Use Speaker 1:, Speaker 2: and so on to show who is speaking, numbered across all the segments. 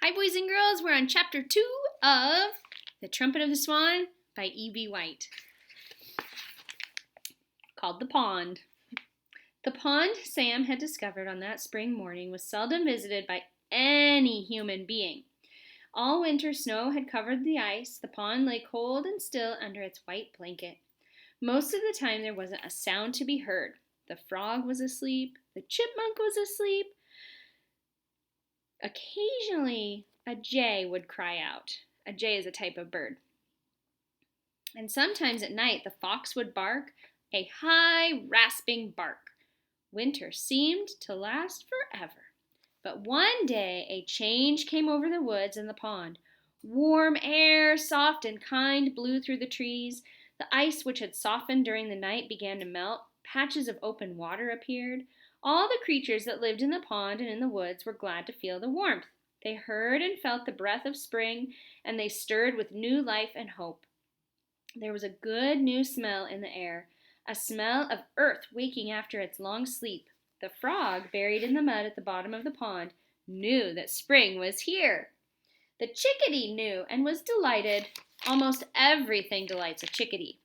Speaker 1: Hi, boys and girls. We're on Chapter 2 of The Trumpet of the Swan by E.B. White, called The Pond. The pond Sam had discovered on that spring morning was seldom visited by any human being. All winter snow had covered the ice. The pond lay cold and still under its white blanket. Most of the time there wasn't a sound to be heard. The frog was asleep. The chipmunk was asleep. Occasionally, a jay would cry out. A jay is a type of bird. And sometimes at night, the fox would bark, a high, rasping bark. Winter seemed to last forever. But one day, a change came over the woods and the pond. Warm air, soft and kind, blew through the trees. The ice, which had softened during the night, began to melt. Patches of open water appeared. All the creatures that lived in the pond and in the woods were glad to feel the warmth. They heard and felt the breath of spring, and they stirred with new life and hope. There was a good new smell in the air, a smell of earth waking after its long sleep. The frog, buried in the mud at the bottom of the pond, knew that spring was here. The chickadee knew and was delighted. Almost everything delights a chickadee.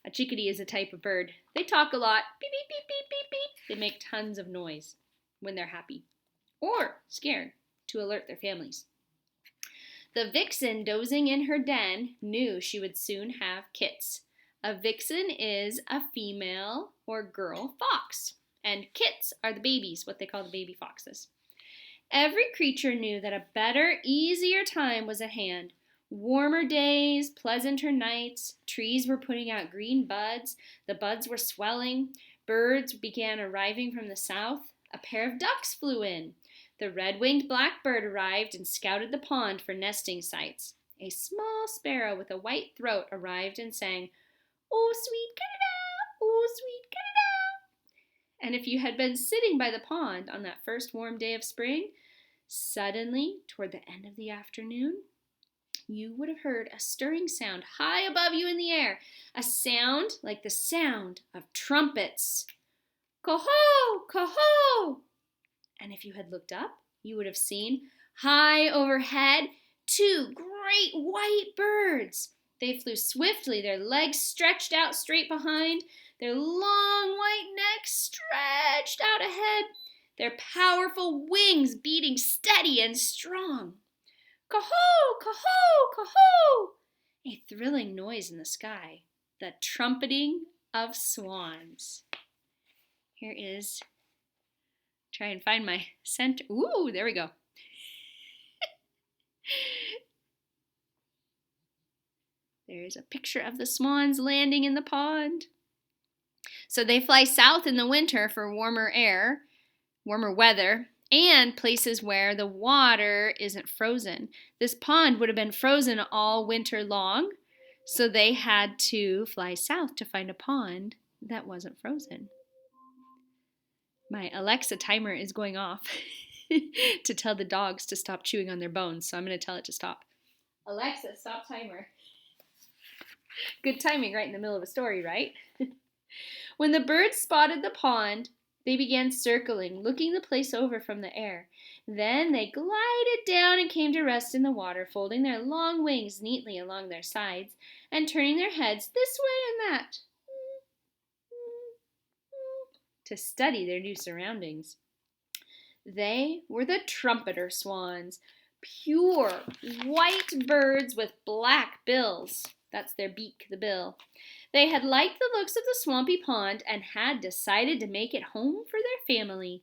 Speaker 1: A chickadee is a type of bird. They talk a lot. Beep, beep, beep, beep, beep, beep. They make tons of noise when they're happy or scared to alert their families. The vixen, dozing in her den, knew she would soon have kits. A vixen is a female or girl fox, and kits are the babies, what they call the baby foxes. Every creature knew that a better, easier time was at hand. Warmer days, pleasanter nights, trees were putting out green buds, the buds were swelling, birds began arriving from the south, a pair of ducks flew in. The red-winged blackbird arrived and scouted the pond for nesting sites. A small sparrow with a white throat arrived and sang, "Oh, sweet Canada, oh, sweet Canada." And if you had been sitting by the pond on that first warm day of spring, suddenly, toward the end of the afternoon, you would have heard a stirring sound high above you in the air, a sound like the sound of trumpets. Coho, coho! And if you had looked up, you would have seen, high overhead, two great white birds. They flew swiftly, their legs stretched out straight behind, their long white necks stretched out ahead, their powerful wings beating steady and strong. Coho, coho, coho! A thrilling noise in the sky, the trumpeting of swans. Here is, try and find my center. Ooh, there we go. There's a picture of the swans landing in the pond. So they fly south in the winter for warmer air, warmer weather, and places where the water isn't frozen. This pond would have been frozen all winter long, so they had to fly south to find a pond that wasn't frozen. My Alexa timer is going off to tell the dogs to stop chewing on their bones, so I'm going to tell it to stop. Alexa, stop timer. Good timing right in the middle of a story, right? When the birds spotted the pond, they began circling, looking the place over from the air. Then they glided down and came to rest in the water, folding their long wings neatly along their sides and turning their heads this way and that to study their new surroundings. They were the trumpeter swans, pure white birds with black bills. That's their beak, the bill. They had liked the looks of the swampy pond and had decided to make it home for their family.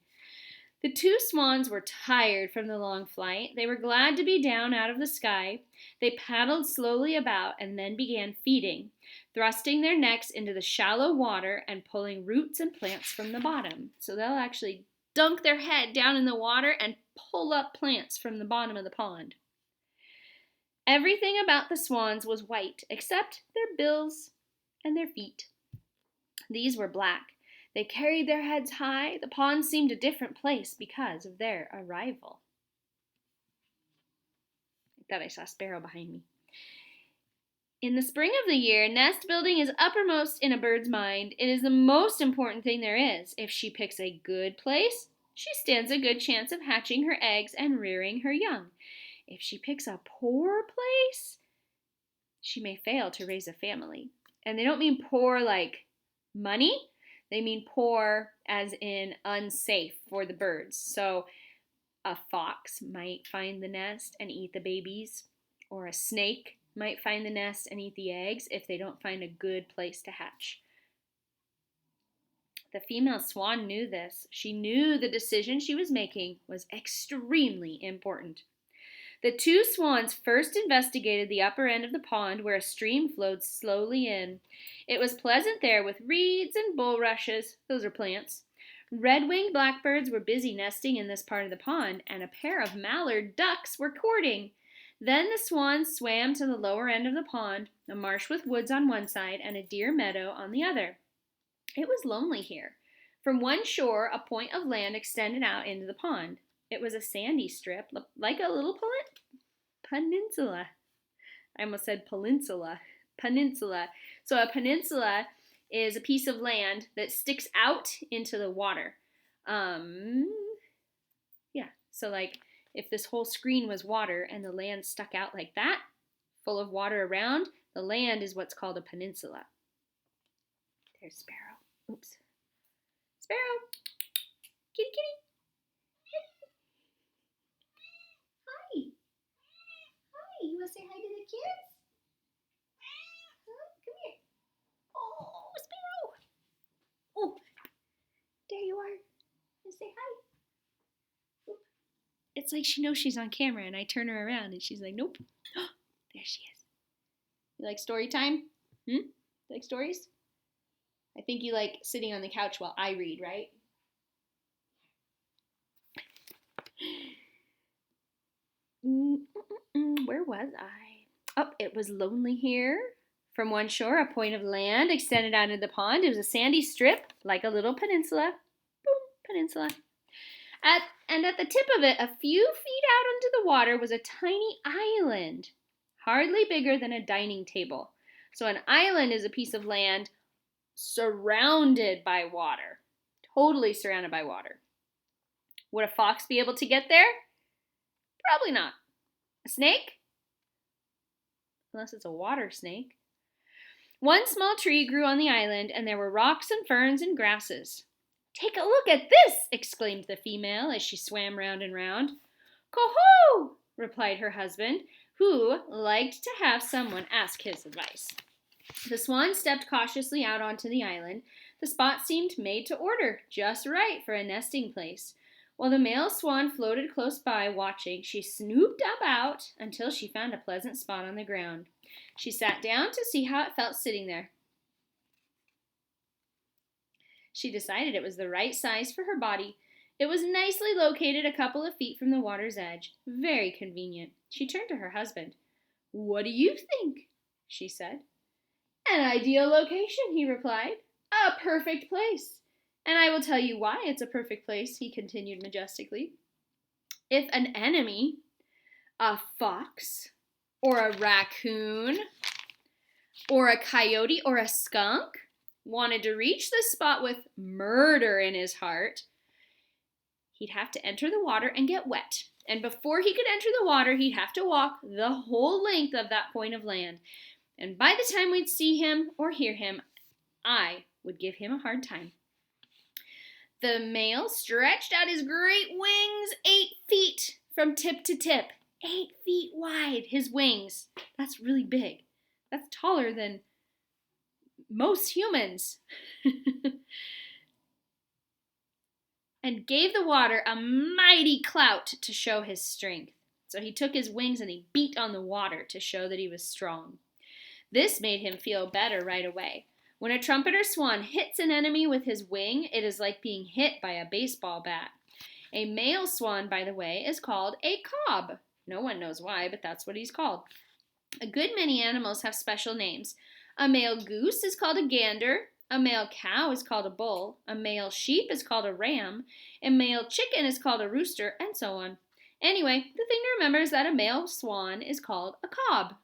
Speaker 1: The two swans were tired from the long flight. They were glad to be down out of the sky. They paddled slowly about and then began feeding, thrusting their necks into the shallow water and pulling roots and plants from the bottom. So they'll actually dunk their head down in the water and pull up plants from the bottom of the pond. Everything about the swans was white except their bills and their feet. These were black. They carried their heads high. The pond seemed a different place because of their arrival. I thought I saw a sparrow behind me. In the spring of the year, nest building is uppermost in a bird's mind. It is the most important thing there is. If she picks a good place, she stands a good chance of hatching her eggs and rearing her young. If she picks a poor place, she may fail to raise a family. And they don't mean poor like money. They mean poor as in unsafe for the birds. So a fox might find the nest and eat the babies, or a snake might find the nest and eat the eggs if they don't find a good place to hatch. The female swan knew this. She knew the decision she was making was extremely important. The two swans first investigated the upper end of the pond where a stream flowed slowly in. It was pleasant there with reeds and bulrushes. Those are plants. Red-winged blackbirds were busy nesting in this part of the pond, and a pair of mallard ducks were courting. Then the swans swam to the lower end of the pond, a marsh with woods on one side and a deer meadow on the other. It was lonely here. From one shore, a point of land extended out into the pond. It was a sandy strip, like a little peninsula. I almost said peninsula. Peninsula. So a peninsula is a piece of land that sticks out into the water. So like if this whole screen was water and the land stuck out like that, full of water around, the land is what's called a peninsula. There's Sparrow. Oops. Sparrow. Kitty, kitty. Hi. Hi. You want to say hi to the kids? Huh? Come here. Oh, Sparrow. Oh, there you are. Let's say hi. Oop. It's like she knows she's on camera, and I turn her around, and she's like, nope. There she is. You like story time? You like stories? I think you like sitting on the couch while I read, right? Where was I? Oh, it was lonely here. From one shore, a point of land extended out into the pond. It was a sandy strip, like a little peninsula. Boom, peninsula. At the tip of it, a few feet out into the water, was a tiny island, hardly bigger than a dining table. So an island is a piece of land surrounded by water, totally surrounded by water. Would a fox be able to get there? Probably not. A snake? Unless it's a water snake. One small tree grew on the island, and there were rocks and ferns and grasses. Take a look at this, exclaimed the female as she swam round and round. Coho! Replied her husband, who liked to have someone ask his advice. The swan stepped cautiously out onto the island. The spot seemed made to order, just right for a nesting place. While the male swan floated close by, watching, she snooped about until she found a pleasant spot on the ground. She sat down to see how it felt sitting there. She decided it was the right size for her body. It was nicely located a couple of feet from the water's edge. Very convenient. She turned to her husband. What do you think? She said. An ideal location, he replied. A perfect place. And I will tell you why it's a perfect place, he continued majestically. If an enemy, a fox, or a raccoon, or a coyote, or a skunk, wanted to reach this spot with murder in his heart, he'd have to enter the water and get wet. And before he could enter the water, he'd have to walk the whole length of that point of land. And by the time we'd see him or hear him, I would give him a hard time. The male stretched out his great wings 8 feet from tip to tip. 8 feet wide, his wings. That's really big. That's taller than most humans. And gave the water a mighty clout to show his strength. So he took his wings and he beat on the water to show that he was strong. This made him feel better right away. When a trumpeter swan hits an enemy with his wing, it is like being hit by a baseball bat. A male swan, by the way, is called a cob. No one knows why, but that's what he's called. A good many animals have special names. A male goose is called a gander. A male cow is called a bull. A male sheep is called a ram. A male chicken is called a rooster, and so on. Anyway, the thing to remember is that a male swan is called a cob.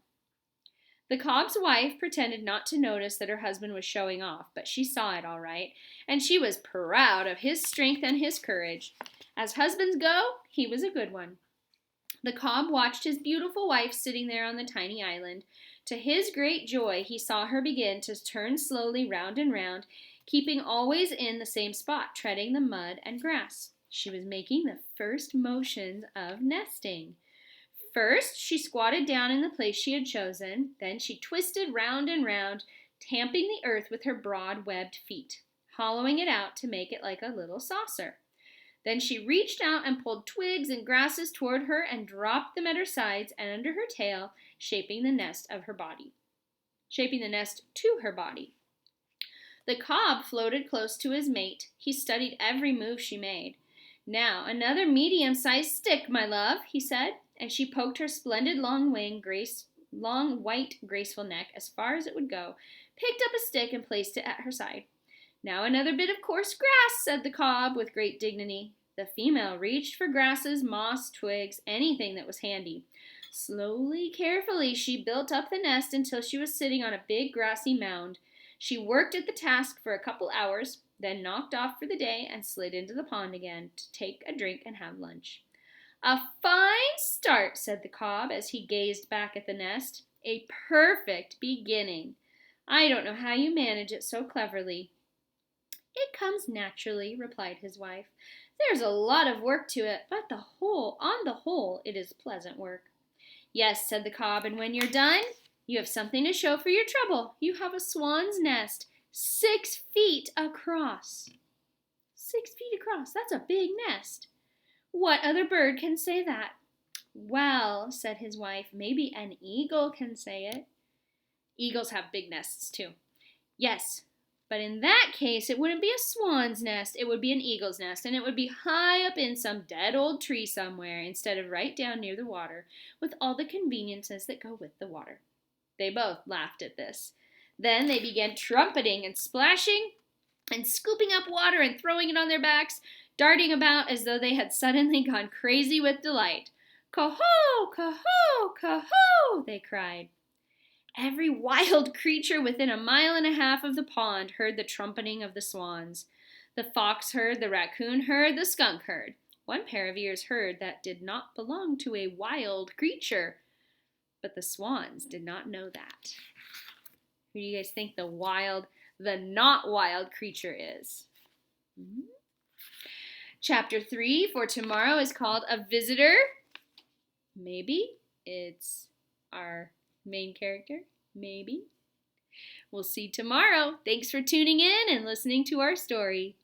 Speaker 1: The cob's wife pretended not to notice that her husband was showing off, but she saw it all right, and she was proud of his strength and his courage. As husbands go, he was a good one. The cob watched his beautiful wife sitting there on the tiny island. To his great joy, he saw her begin to turn slowly round and round, keeping always in the same spot, treading the mud and grass. She was making the first motions of nesting. First, she squatted down in the place she had chosen. Then she twisted round and round, tamping the earth with her broad, webbed feet, hollowing it out to make it like a little saucer. Then she reached out and pulled twigs and grasses toward her and dropped them at her sides and under her tail, shaping the nest to her body. The cob floated close to his mate. He studied every move she made. Now, another medium-sized stick, my love, he said, and she poked her splendid long white, graceful neck as far as it would go, picked up a stick and placed it at her side. Now another bit of coarse grass, said the cob with great dignity. The female reached for grasses, moss, twigs, anything that was handy. Slowly, carefully, she built up the nest until she was sitting on a big grassy mound. She worked at the task for a couple hours, then knocked off for the day and slid into the pond again to take a drink and have lunch. A fine start, said the cob as he gazed back at the nest. A perfect beginning. I don't know how you manage it so cleverly. It comes naturally, replied his wife. There's a lot of work to it, but on the whole, it is pleasant work. Yes, said the cob, and when you're done, you have something to show for your trouble. You have a swan's nest, 6 feet across. 6 feet across, that's a big nest. What other bird can say that? Well, said his wife, maybe an eagle can say it. Eagles have big nests, too. Yes, but in that case, it wouldn't be a swan's nest. It would be an eagle's nest, and it would be high up in some dead old tree somewhere instead of right down near the water, with all the conveniences that go with the water. They both laughed at this. Then they began trumpeting and splashing and scooping up water and throwing it on their backs, darting about as though they had suddenly gone crazy with delight. "Coho! Coho! Coho!" they cried. Every wild creature within 1.5 miles of the pond heard the trumpeting of the swans. The fox heard, the raccoon heard, the skunk heard. One pair of ears heard that did not belong to a wild creature, but the swans did not know that. Who do you guys think the not wild creature is? Chapter 3 for tomorrow is called A Visitor. Maybe it's our main character. Maybe. We'll see tomorrow. Thanks for tuning in and listening to our story.